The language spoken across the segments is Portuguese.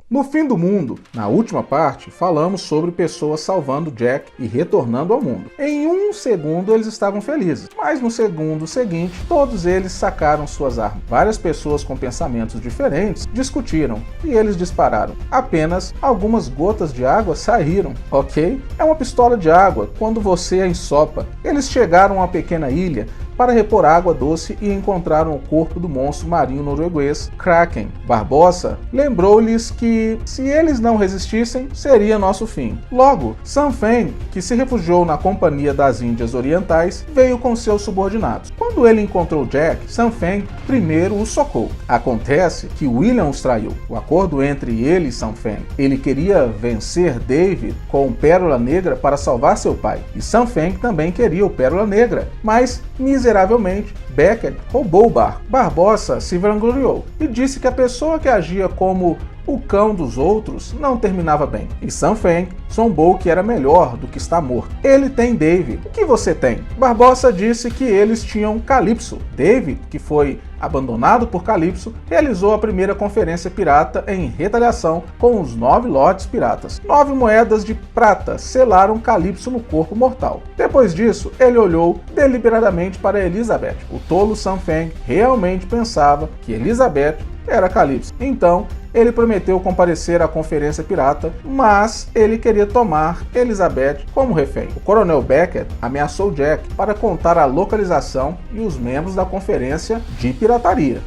No fim do mundo, na última parte, falamos sobre pessoas salvando Jack e retornando ao mundo. Em um segundo eles estavam felizes, mas no segundo seguinte, todos eles sacaram suas armas. Várias pessoas com pensamentos diferentes discutiram e eles dispararam. Apenas algumas gotas de água saíram, ok? É uma pistola de água quando você a ensopa. Eles chegaram a uma pequena ilha para repor água doce e encontraram o corpo do monstro marinho norueguês Kraken. Barbossa lembrou-lhes que, se eles não resistissem, seria nosso fim. Logo, Sam Feng, que se refugiou na Companhia das Índias Orientais, veio com seus subordinados. Quando ele encontrou Jack, Sam Feng primeiro o socou. Acontece que William os traiu. O acordo entre ele e Sam Feng. Ele queria vencer David com Pérola Negra para salvar seu pai. E Sam Feng também queria o Pérola Negra, mas miseravelmente, Beckett roubou o barco. Barbossa se vangloriou e disse que a pessoa que agia como o cão dos outros não terminava bem. E Sam Feng zombou que era melhor do que estar morto. Ele tem David. O que você tem? Barbossa disse que eles tinham Calypso. David, que foi abandonado por Calypso, realizou a primeira conferência pirata em retaliação com os 9 Lords Piratas. 9 moedas de prata selaram Calypso no corpo mortal. Depois disso, ele olhou deliberadamente para Elizabeth. O tolo Sam Feng realmente pensava que Elizabeth era Calypso. Então, ele prometeu comparecer à conferência pirata, mas ele queria tomar Elizabeth como refém. O coronel Beckett ameaçou Jack para contar a localização e os membros da conferência de pirataria.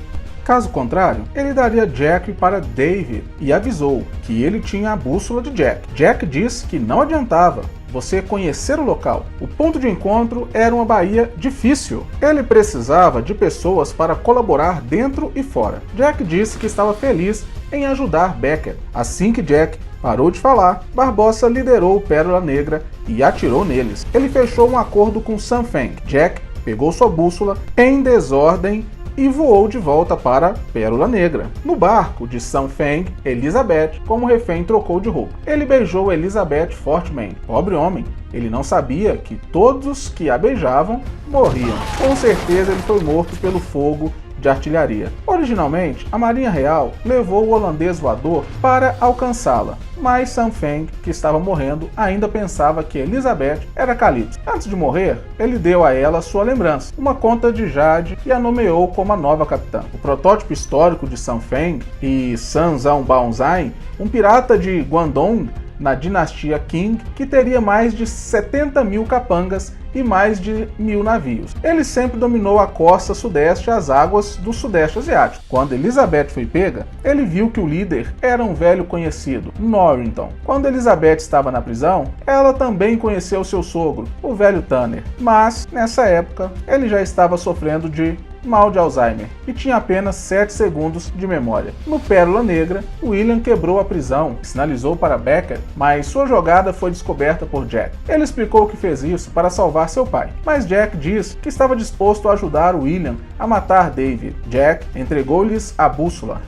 Caso contrário, ele daria Jack para David e avisou que ele tinha a bússola de Jack. Jack disse que não adiantava você conhecer o local. O ponto de encontro era uma baía difícil. Ele precisava de pessoas para colaborar dentro e fora. Jack disse que estava feliz em ajudar Beckett. Assim que Jack parou de falar, Barbossa liderou o Pérola Negra e atirou neles. Ele fechou um acordo com Sam Feng. Jack pegou sua bússola em desordem e voou de volta para Pérola Negra. No barco de Sam Feng, Elizabeth, como refém, trocou de roupa. Ele beijou Elizabeth fortemente. Pobre homem, ele não sabia que todos que a beijavam morriam. Com certeza ele foi morto pelo fogo de artilharia. Originalmente, a Marinha Real levou o holandês voador para alcançá-la, mas Sam Feng, que estava morrendo, ainda pensava que Elizabeth era Calypso. Antes de morrer, ele deu a ela sua lembrança, uma conta de jade, e a nomeou como a nova capitã. O protótipo histórico de Sam Feng e San Zhao Baozhai, um pirata de Guangdong na dinastia Qing, que teria mais de 70 mil capangas e mais de 1000 navios. Ele sempre dominou a costa sudeste e as águas do sudeste asiático. Quando Elizabeth foi pega, ele viu que o líder era um velho conhecido, Norrington. Quando Elizabeth estava na prisão, ela também conheceu seu sogro, o velho Tanner. Mas, nessa época, ele já estava sofrendo de mal de Alzheimer e tinha apenas 7 segundos de memória. No Pérola Negra, William quebrou a prisão, sinalizou para Beckett, mas sua jogada foi descoberta por Jack. Ele explicou que fez isso para salvar seu pai, mas Jack disse que estava disposto a ajudar William a matar David. Jack entregou-lhes a bússola.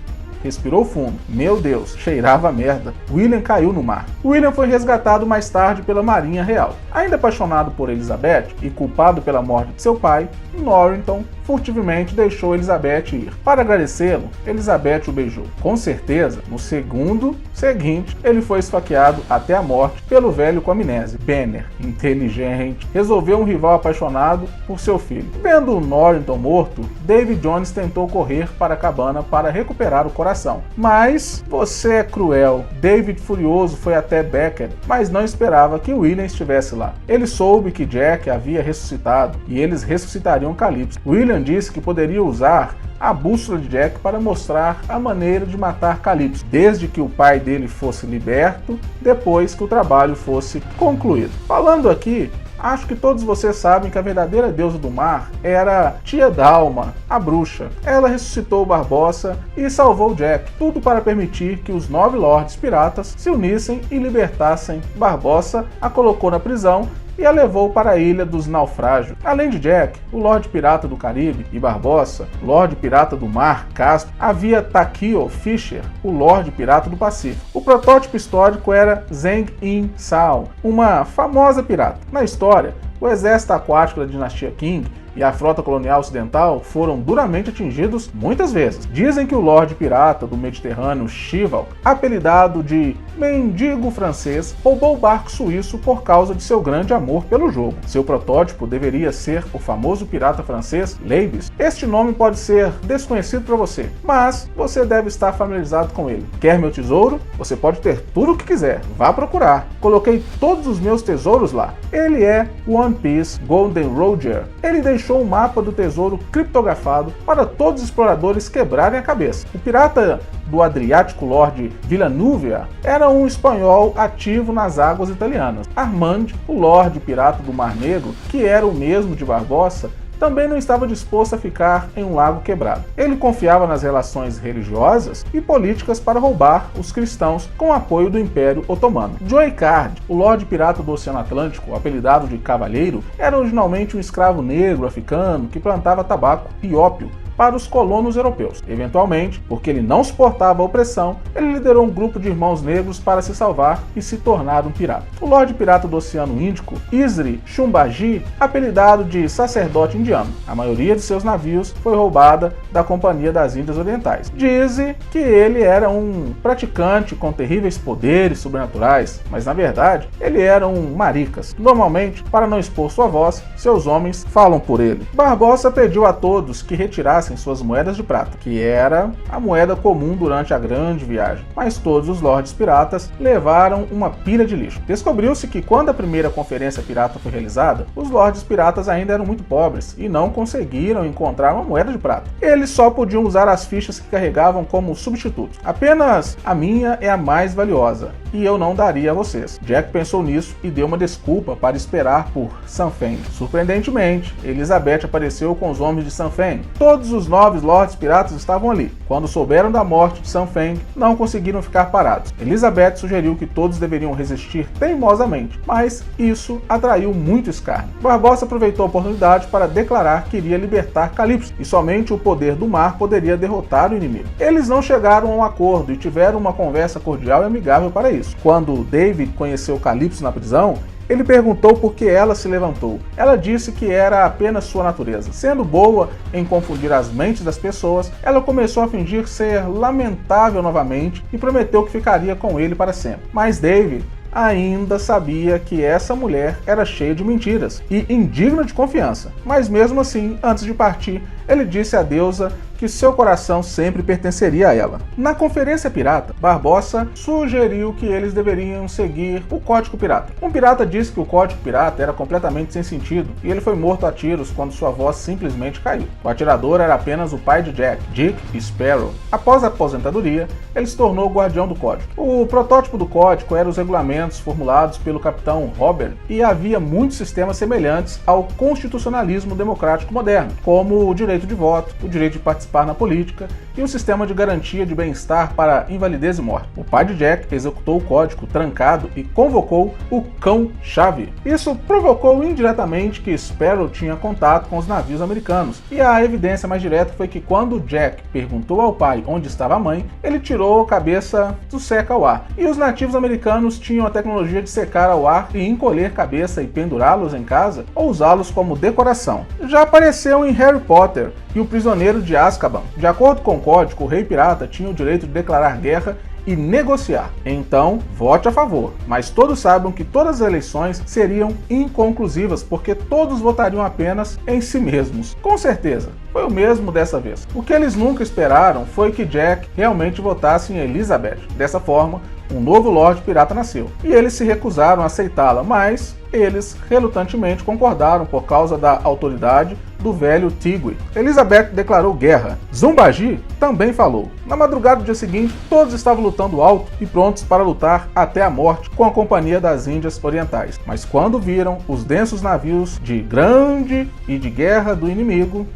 Respirou fundo. Meu Deus, cheirava a merda. William caiu no mar. William foi resgatado mais tarde pela Marinha Real. Ainda apaixonado por Elizabeth e culpado pela morte de seu pai, Norrington furtivamente deixou Elizabeth ir. Para agradecê-lo, Elizabeth o beijou. Com certeza, no segundo seguinte, ele foi esfaqueado até a morte pelo velho com amnésia. Banner, inteligente, resolveu um rival apaixonado por seu filho. Vendo Norrington morto, David Jones tentou correr para a cabana para recuperar o coração. Mas você é cruel. David, furioso, foi até Beckett, mas não esperava que William estivesse lá. Ele soube que Jack havia ressuscitado e eles ressuscitariam Calypso. William disse que poderia usar a bússola de Jack para mostrar a maneira de matar Calypso, desde que o pai dele fosse liberto, depois que o trabalho fosse concluído. Falando aqui, acho que todos vocês sabem que a verdadeira deusa do mar era Tia Dalma, a bruxa. Ela ressuscitou Barbossa e salvou Jack, tudo para permitir que os 9 Lords Piratas se unissem e libertassem Barbossa, a colocou na prisão e a levou para a Ilha dos Naufrágios. Além de Jack, o Lorde Pirata do Caribe, e Barbossa, Lorde Pirata do Mar, Castro, havia Takeo Fisher, o Lorde Pirata do Pacífico. O protótipo histórico era Zheng Yin Sao, uma famosa pirata. Na história, o exército aquático da dinastia Qing e a frota colonial ocidental foram duramente atingidos muitas vezes. Dizem que o Lorde Pirata do Mediterrâneo, Chival, apelidado de Mendigo Francês, roubou o barco suíço por causa de seu grande amor pelo jogo. Seu protótipo deveria ser o famoso pirata francês Leibes. Este nome pode ser desconhecido para você, mas você deve estar familiarizado com ele. Quer meu tesouro? Você pode ter tudo o que quiser. Vá procurar. Coloquei todos os meus tesouros lá. Ele é One Piece Golden Roger. Ele deixou um mapa do tesouro criptografado para todos os exploradores quebrarem a cabeça. O pirata do Adriático, Lord Villanúvia, era um espanhol ativo nas águas italianas. Armand, o Lorde Pirata do Mar Negro, que era o mesmo de Barbossa, também não estava disposto a ficar em um lago quebrado. Ele confiava nas relações religiosas e políticas para roubar os cristãos com o apoio do Império Otomano. Joe Card, o Lorde Pirata do Oceano Atlântico, apelidado de Cavalheiro, era originalmente um escravo negro africano que plantava tabaco e ópio para os colonos europeus. Eventualmente, porque ele não suportava a opressão, ele liderou um grupo de irmãos negros para se salvar e se tornar um pirata. O Lorde Pirata do Oceano Índico, Isri Shumbaji, apelidado de sacerdote indiano. A maioria de seus navios foi roubada da Companhia das Índias Orientais. Dizem que ele era um praticante com terríveis poderes sobrenaturais, mas na verdade ele era um maricas. Normalmente, para não expor sua voz, seus homens falam por ele. Barbossa pediu a todos que retirassem suas moedas de prata, que era a moeda comum durante a grande viagem, mas todos os lordes piratas levaram uma pilha de lixo. Descobriu-se que quando a primeira conferência pirata foi realizada, os lordes piratas ainda eram muito pobres e não conseguiram encontrar uma moeda de prata. Eles só podiam usar as fichas que carregavam como substituto. Apenas a minha é a mais valiosa e eu não daria a vocês. Jack pensou nisso e deu uma desculpa para esperar por Sanfen. Surpreendentemente, Elizabeth apareceu com os homens de Sanfen. Todos os 9 lordes piratas estavam ali. Quando souberam da morte de Sanfen, não conseguiram ficar parados. Elizabeth sugeriu que todos deveriam resistir teimosamente, mas isso atraiu muito escárnio. Barbossa aproveitou a oportunidade para declarar que iria libertar Calypso, e somente o poder do mar poderia derrotar o inimigo. Eles não chegaram a um acordo e tiveram uma conversa cordial e amigável para isso. Quando David conheceu Calypso na prisão, ele perguntou por que ela se levantou. Ela disse que era apenas sua natureza. Sendo boa em confundir as mentes das pessoas, ela começou a fingir ser lamentável novamente e prometeu que ficaria com ele para sempre. Mas David ainda sabia que essa mulher era cheia de mentiras e indigna de confiança. Mas mesmo assim, antes de partir, ele disse à deusa que seu coração sempre pertenceria a ela. Na Conferência Pirata, Barbossa sugeriu que eles deveriam seguir o Código Pirata. Um pirata disse que o Código Pirata era completamente sem sentido e ele foi morto a tiros quando sua voz simplesmente caiu. O atirador era apenas o pai de Jack, Dick Sparrow. Após a aposentadoria, ele se tornou o guardião do Código. O protótipo do Código eram os regulamentos formulados pelo capitão Robert e havia muitos sistemas semelhantes ao constitucionalismo democrático moderno, como o direito de voto, o direito de participar na política e o sistema de garantia de bem-estar para invalidez e morte. O pai de Jack executou o código trancado e convocou o cão-chave. Isso provocou indiretamente que Sparrow tinha contato com os navios americanos, e a evidência mais direta foi que quando Jack perguntou ao pai onde estava a mãe, ele tirou a cabeça do seca ao ar. E os nativos americanos tinham a tecnologia de secar ao ar e encolher cabeça e pendurá-los em casa ou usá-los como decoração. Já apareceu em Harry Potter e o Prisioneiro de Azkaban. De acordo com o código, o rei pirata tinha o direito de declarar guerra e negociar. Então, vote a favor. Mas todos saibam que todas as eleições seriam inconclusivas, porque todos votariam apenas em si mesmos. Com certeza, foi o mesmo dessa vez. O que eles nunca esperaram foi que Jack realmente votasse em Elizabeth. Dessa forma, um novo Lorde Pirata nasceu. E eles se recusaram a aceitá-la, mas eles relutantemente concordaram por causa da autoridade do velho Tigui. Elizabeth declarou guerra. Zumbaji também falou. Na madrugada do dia seguinte, todos estavam lutando alto e prontos para lutar até a morte com a Companhia das Índias Orientais. Mas quando viram os densos navios de grande e de guerra do inimigo,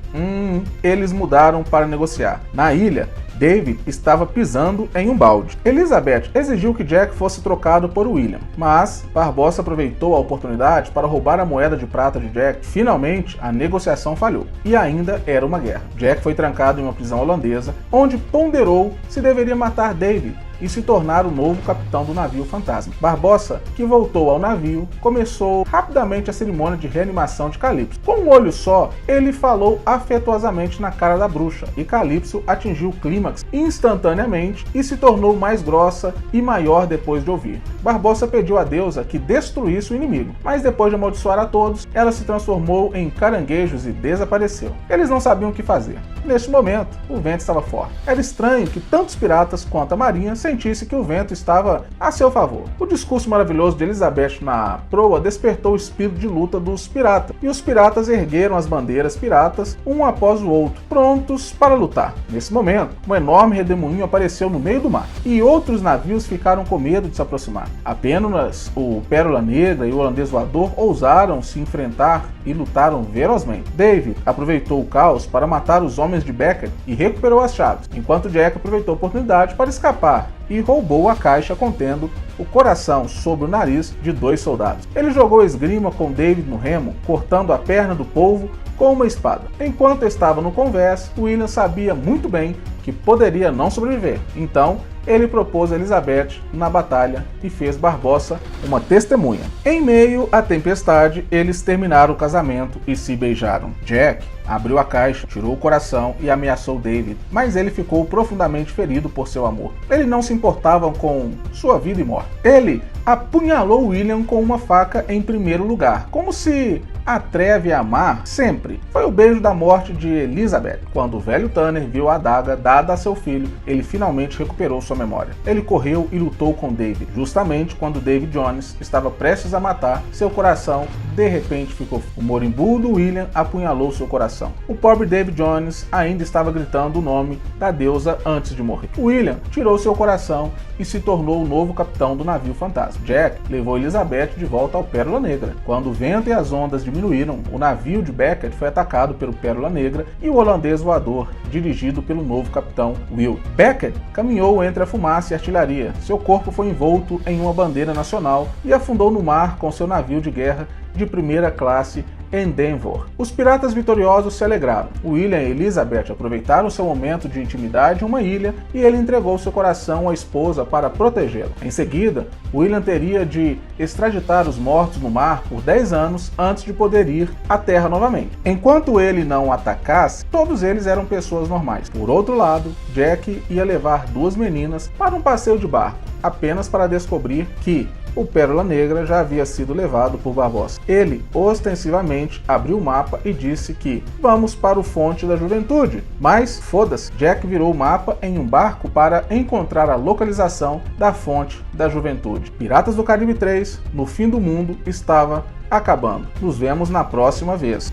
eles mudaram para negociar. Na ilha, David estava pisando em um balde. Elizabeth exigiu que Jack fosse trocado por William, mas Barbossa aproveitou a oportunidade para roubar a moeda de prata de Jack. Finalmente, a negociação falhou, e ainda era uma guerra. Jack foi trancado em uma prisão holandesa, onde ponderou se deveria matar David e se tornar o novo capitão do navio fantasma. Barbossa, que voltou ao navio, começou rapidamente a cerimônia de reanimação de Calypso. Com um olho só, ele falou afetuosamente na cara da bruxa, e Calypso atingiu o clímax instantaneamente e se tornou mais grossa e maior depois de ouvir. Barbossa pediu à deusa que destruísse o inimigo, mas depois de amaldiçoar a todos, ela se transformou em caranguejos e desapareceu. Eles não sabiam o que fazer. Neste momento, o vento estava forte. Era estranho que tanto os piratas quanto a marinha sentissem que o vento estava a seu favor. O discurso maravilhoso de Elizabeth na proa despertou o espírito de luta dos piratas, e os piratas ergueram as bandeiras piratas um após o outro, prontos para lutar. Nesse momento, um enorme redemoinho apareceu no meio do mar, e outros navios ficaram com medo de se aproximar. Apenas o Pérola Negra e o Holandês Voador ousaram se enfrentar e lutaram ferozmente. David aproveitou o caos para matar os homens de Beckett e recuperou as chaves, enquanto Jack aproveitou a oportunidade para escapar e roubou a caixa contendo o coração sobre o nariz de 2 soldados. Ele jogou esgrima com David no remo, cortando a perna do polvo com uma espada. Enquanto estava no convés, William sabia muito bem que poderia não sobreviver, então ele propôs a Elizabeth na batalha e fez Barbossa uma testemunha. Em meio à tempestade, eles terminaram o casamento e se beijaram. Jack abriu a caixa, tirou o coração e ameaçou David, mas ele ficou profundamente ferido por seu amor. Ele não se importava com sua vida e morte. Ele apunhalou William com uma faca em primeiro lugar, como se atreve a amar sempre. Foi o beijo da morte de Elizabeth. Quando o velho Tanner viu a adaga dada a seu filho, ele finalmente recuperou sua memória. Ele correu e lutou com David. Justamente quando David Jones estava prestes a matar, seu coração de repente ficou. O moribundo William apunhalou seu coração. O pobre David Jones ainda estava gritando o nome da deusa antes de morrer. William tirou seu coração e se tornou o novo capitão do navio fantasma. Jack levou Elizabeth de volta ao Pérola Negra. Quando o vento e as ondas diminuíram, o navio de Beckett foi atacado pelo Pérola Negra e o Holandês Voador, dirigido pelo novo capitão Will. Beckett caminhou entre a fumaça e a artilharia. Seu corpo foi envolto em uma bandeira nacional e afundou no mar com seu navio de guerra de primeira classe Endeavour. Os piratas vitoriosos se alegraram. William e Elizabeth aproveitaram seu momento de intimidade em uma ilha e ele entregou seu coração à esposa para protegê-la. Em seguida, William teria de extraditar os mortos no mar por 10 anos antes de poder ir à Terra novamente. Enquanto ele não atacasse, todos eles eram pessoas normais. Por outro lado, Jack ia levar 2 meninas para um passeio de barco, apenas para descobrir que o Pérola Negra já havia sido levado por Barbossa. Ele, ostensivamente, abriu o mapa e disse que vamos para o Fonte da Juventude. Mas, foda-se, Jack virou o mapa em um barco para encontrar a localização da Fonte da Juventude. Piratas do Caribe 3, no fim do mundo, estava acabando. Nos vemos na próxima vez.